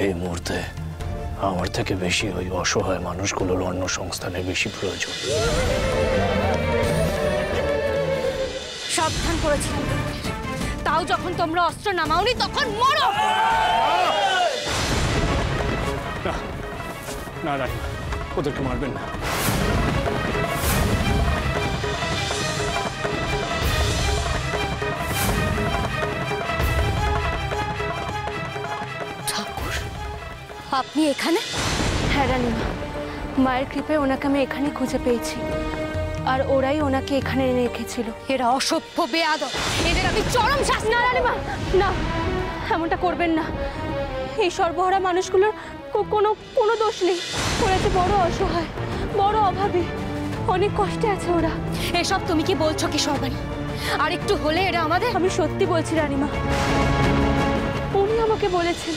এই মুহূর্তে আমার থেকে বেশি ওই অসহায় মানুষগুলোর অন্য সংস্থানের বেশি প্রয়োজন। সাবধান করেছিলাম, তাও যখন তোমরা অস্ত্র নামাওনি তখন মরো। না রানীমা, ওদেরকে মারবেন না। ঠাকুর, আপনি এখানে? হ্যাঁ রানীমা, মায়ের কৃপায় ওনাকে আমি এখানে খুঁজে পেয়েছি, আর ওরাই ওনাকে এখানে এনে রেখেছিল। এরা অসভ্য বেয়াদব, এদের আমি চরম শাস্তি। না রানীমা, না, এমনটা করবেন না। এই সর্বহারা মানুষগুলোর কোনো দোষ নেই। ওরা যে বড় অসহায়, বড় অভাবী, অনেক কষ্টে আছে ওরা। এসব তুমি কি বলছো কি সর্বাণী? আর একটু হলে এরা আমাদের। আমি সত্যি বলছি রানীমা, উনি আমাকে বলেছেন।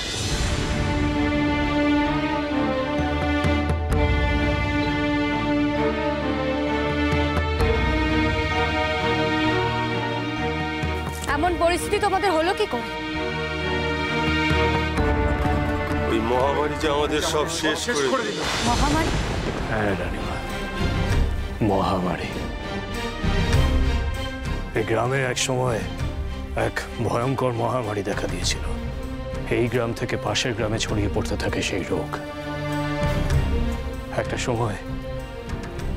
এমন পরিস্থিতি তোমাদের হলো কি করে? ওই মহামারী যে আমাদের সব শেষ করে দিল। মহামারী? হ্যাঁ রানীমা, মহামারী। এই গ্রামে এক সময় এক ভয়ঙ্কর মহামারী দেখা দিয়েছিল। এই গ্রাম থেকে পাশের গ্রামে ছড়িয়ে পড়তে থাকে সেই রোগ। একটা সময়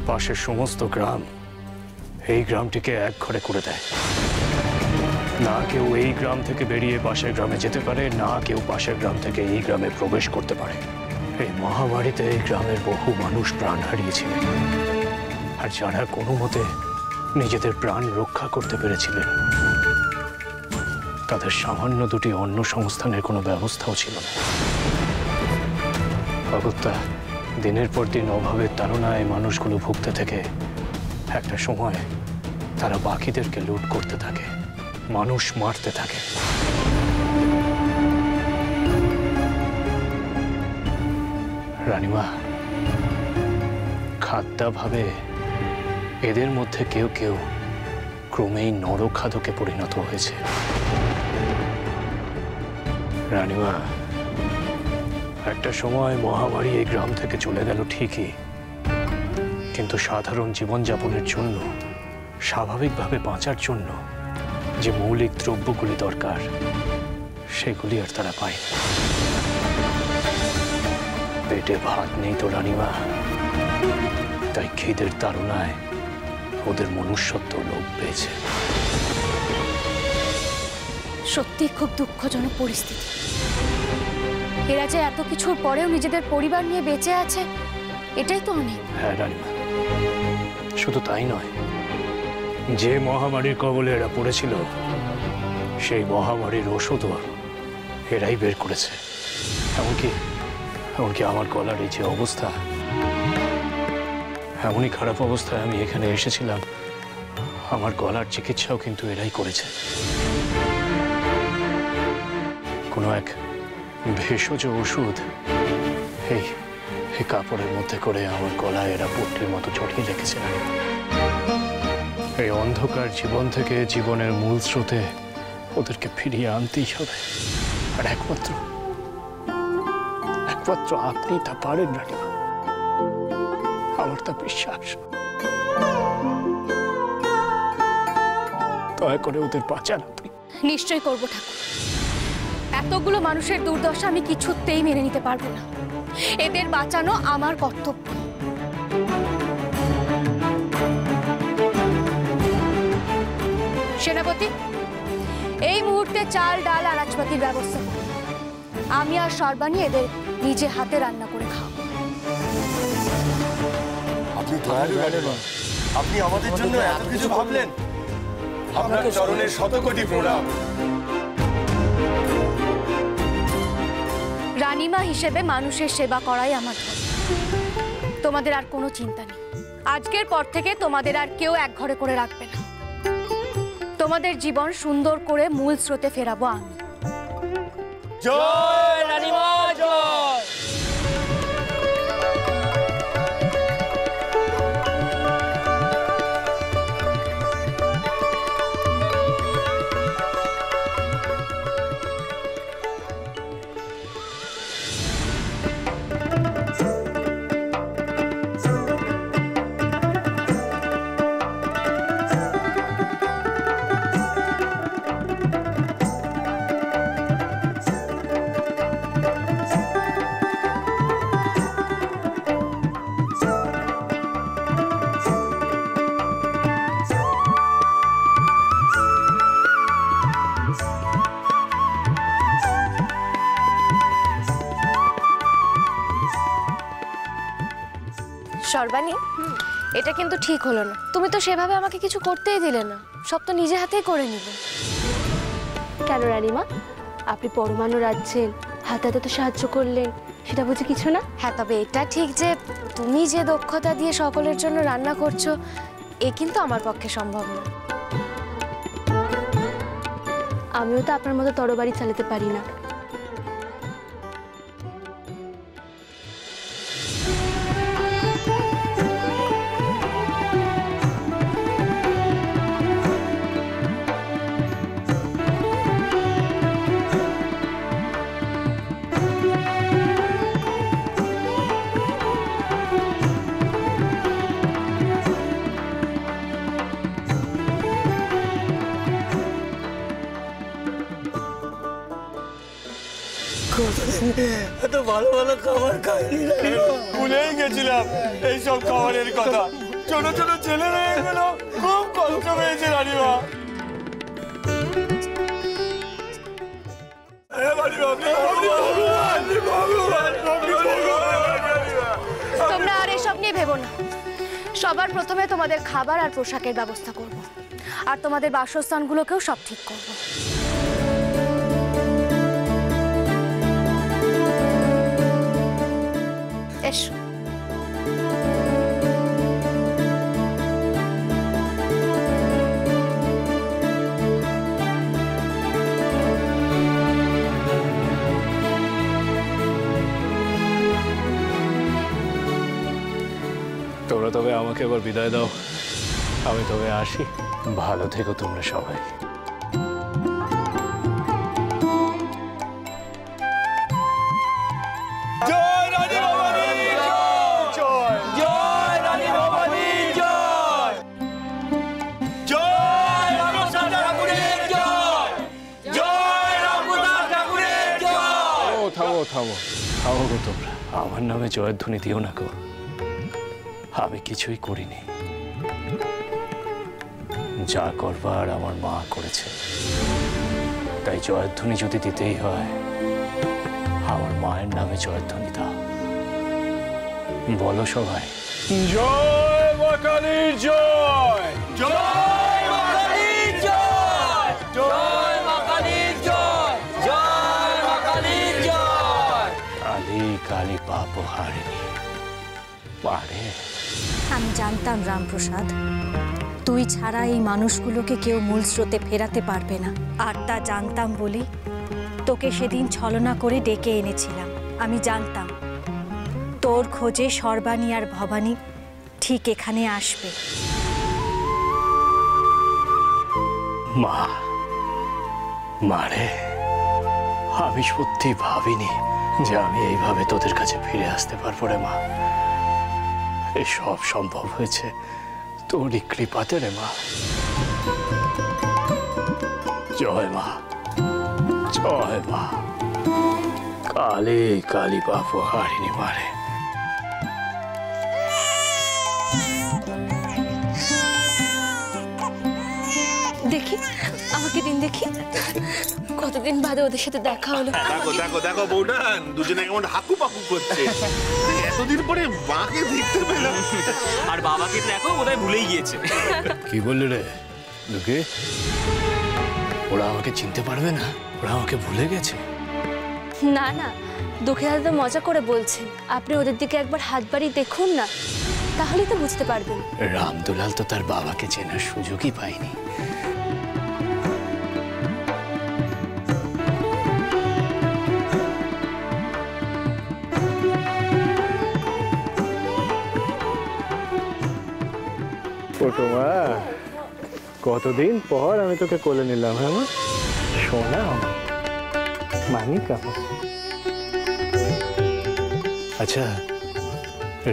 পাশের সমস্ত গ্রাম এই গ্রামটিকে এক ঘরে করে দেয়। না কেউ এই গ্রাম থেকে বেরিয়ে পাশের গ্রামে যেতে পারে, না কেউ পাশের গ্রাম থেকে এই গ্রামে প্রবেশ করতে পারে। এই মহামারীতে এই গ্রামের বহু মানুষ প্রাণ হারিয়েছিলেন, আর যারা কোনো মতে নিজেদের প্রাণ রক্ষা করতে পেরেছিলেন তাদের সামান্য দুটি অন্ন সংস্থানের কোনো ব্যবস্থাও ছিল না। অগত্যা দিনের পর দিন অভাবের তাড়নায় মানুষগুলো ভুগতে থেকে একটা সময় তারা বাকিদেরকে লুট করতে থাকে, মানুষ মারতে থাকে। রানীমা, খাদ্যাভাবে এদের মধ্যে কেউ কেউ ক্রমেই নরখাদকে পরিণত হয়েছে। রানীমা, একটা সময় মহামারী এই গ্রাম থেকে চলে গেল ঠিকই, কিন্তু সাধারণ জীবনযাপনের জন্য, স্বাভাবিকভাবে বাঁচার জন্য যে মৌলিক দ্রব্যগুলি দরকার সেগুলি আর তারা পায় না। পেটে ভাত নেই তো রানীমা, তাই খিদের তাড়নায় ওদের মনুষ্যত্ব লোভ পেয়েছে। সত্যি খুব দুঃখজনক পরিস্থিতি। এরা যে এত কিছুর পরেও নিজেদের পরিবার নিয়ে বেঁচে আছে, এটাই তো অনেক। হ্যাঁ রানীমা, শুধু তাই নয়, যে মহামারীর কবলে এরা পড়েছিল সেই মহামারীর ওষুধও এরাই বের করেছে। এমনকি আমার গলার এই যে অবস্থা, এমনই খারাপ অবস্থায় আমি এখানে এসেছিলাম, আমার গলার চিকিৎসাও কিন্তু এরাই করেছে। কোনো এক ভেষজ ওষুধ এই কাপড়ের মধ্যে করে আমার গলায় এরা পট্টির মতো চড়িয়ে রেখেছে। এই অন্ধকার জীবন থেকে জীবনের মূল স্রোতে ওদেরকে ফিরিয়ে আনতেই হবে, আর একমাত্র আপনি তা পারেন রানীমা, আমার তা বিশ্বাস। দয়া করে ওদের বাঁচান আপনি। নিশ্চয় করবো ঠাকুর। এতগুলো মানুষের দুর্দশা আমি কিছুতেই মেনে নিতে পারবো না। এদের বাঁচানো আমার কর্তব্য। সেনাপতি, এই মুহূর্তে চাল, ডাল, আনাজপাতির ব্যবস্থা। আমি আর সর্বাণী এদের নিজে হাতে রান্না করে খাবো। আপনি দয়ালু রানীমা, আপনি আমাদের জন্য এত কিছু ভাবলেন। আপনার চরণে শতকোটি প্রণাম। রানীমা হিসেবে মানুষের সেবা করাই আমার ধর্ম। তোমাদের আর কোনো চিন্তা নেই। আজকের পর থেকে তোমাদের আর কেউ এক ঘরে করে রাখবে না। তোমাদের জীবন সুন্দর করে মূল স্রোতে ফেরাবো আমি। জয় রানীমা জয়। সর্বাণী, এটা কিন্তু ঠিক হলো না। তুমি তো সেভাবে আমাকে কিছু করতেই দিলে না, সব তো নিজে হাতেই করে নিলে। কেন রানীমা, আপনি পরমাণু রাজ্যের হাতে হাতে তো সাহায্য করলেন, সেটা বুঝি কিছু না? হ্যাঁ, তবে এটা ঠিক যে তুমি যে দক্ষতা দিয়ে সকলের জন্য রান্না করছো, এ কিন্তু আমার পক্ষে সম্ভব না। আমিও তো আপনার মতো তরবারি চালাতে পারি না। এত ভালো ভালো খাবার খাইনি, ভুলেই গেছিলাম এইসব খাবারের কথা। ছোট ছোট ছেলে মেয়েগুলো খুব কষ্ট পেয়েছে রানীমা। তোমরা আর এসব নিয়ে ভেবো না। সবার প্রথমে তোমাদের খাবার আর পোশাকের ব্যবস্থা করব, আর তোমাদের বাসস্থানগুলোকেও সব ঠিক করব। এসো। তোমরা তবে আমাকে এবার বিদায় দাও, আমি তবে আসি। ভালো থেকো তোমরা সবাই। জয় রানী ভবানী জয়, জয় রানী ভবানী জয়, জয় রামপ্রসাদ ঠাকুরের জয়, জয় রামপ্রসাদ ঠাকুরের জয়। ও থামো থামো থামো গো তোমরা, আমার নামে জয়ধ্বনি দিও না গো। আমি কিছুই করিনি, যা করবার আমার মা করেছে। তাই জয়ধ্বনি যদি দিতেই হয়, আমার মায়ের নামে জয়ধ্বনি দাও। বলো সবাই, জয় মা কালীর জয়, জয় মা কালীর জয়, জয় মা কালীর জয়, জয় মা কালীর জয়। কালী কালী পাপ হারিনি পারে। আমি জানতাম রামপ্রসাদ, তুই ছাড়া এই মানুষগুলোকে কেউ মূল স্রোতে ফেরাতে পারবে না। আর তা জানতাম বলি তোকে সেদিন ছলনা করে ডেকে এনেছিলাম। আমি জানতাম তোর খোঁজে সর্বাণী আর ভবানী ঠিক এখানে আসবে। মা, মারে, আমি সত্যি ভাবিনি যে আমি এইভাবে তোদের কাছে ফিরে আসতে পারবো রে মা। এই সব সম্ভব হয়েছে তোরই কৃপাতে রে মা। জয় মা, জয় মা, কালী কালী পাপ হারিনি মারে। দেখি, আমাকে দিন দেখি, কতদিন বাদে ওদের সাথে দেখা হলো। দেখো দেখো দেখো বউটা দুজনে কেমন হাকু পাকু করছে। এতদিন পরে মাকে দেখতে পেলাম। আর বাবাকে দেখো, বোধহয় ভুলেই গিয়েছে। কি বললি রে দুকে? ওরা আমাকে চিনতে পারবে না? ওরা আমাকে ভুলে গেছে? না না, দুঃখে হাতে মজা করে বলছেন। আপনি ওদের দিকে একবার হাত বাড়িয়ে দেখুন না, তাহলেই তো বুঝতে পারবেন। রামদুলাল তো তার বাবাকে চেনার সুযোগই পায়নি। পটুমা, কতদিন পর আমি তোকে কোলে নিলাম। হ্যাঁ সোনা মানি কাপড়। আচ্ছা,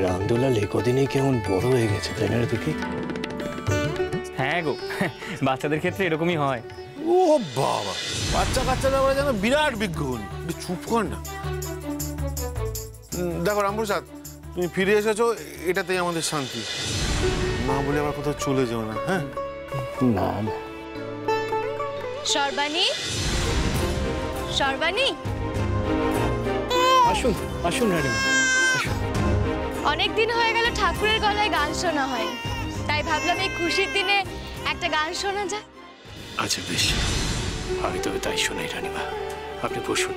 রামদুলাল কদিনই কেমন বড় হয়ে গেছে তাই না রে তুই? হ্যাঁ গো, বাচ্চাদের ক্ষেত্রে এরকমই হয়। ও বাবা, বাচ্চা কাচ্চারা ওরা যেন বিরাট বিজ্ঞান। চুপ কর না। দেখো রামপ্রসাদ, তুমি ফিরে এসেছো, এটাতেই আমাদের শান্তি। মা বলে আবার কোথাও চলে যাও না। হ্যাঁ না না, সর্বাণী, সর্বাণী, আসুন আসুন রানীমা, আসুন। অনেক দিন হয়ে গেল ঠাকুরের গলায় গান শোনা হয়, তাই ভাবলাম এই খুশির দিনে একটা গান শোনা যায়। আচ্ছা বেশ, আমি তবে তাই শোনাই রানীমা, আপনি বসুন।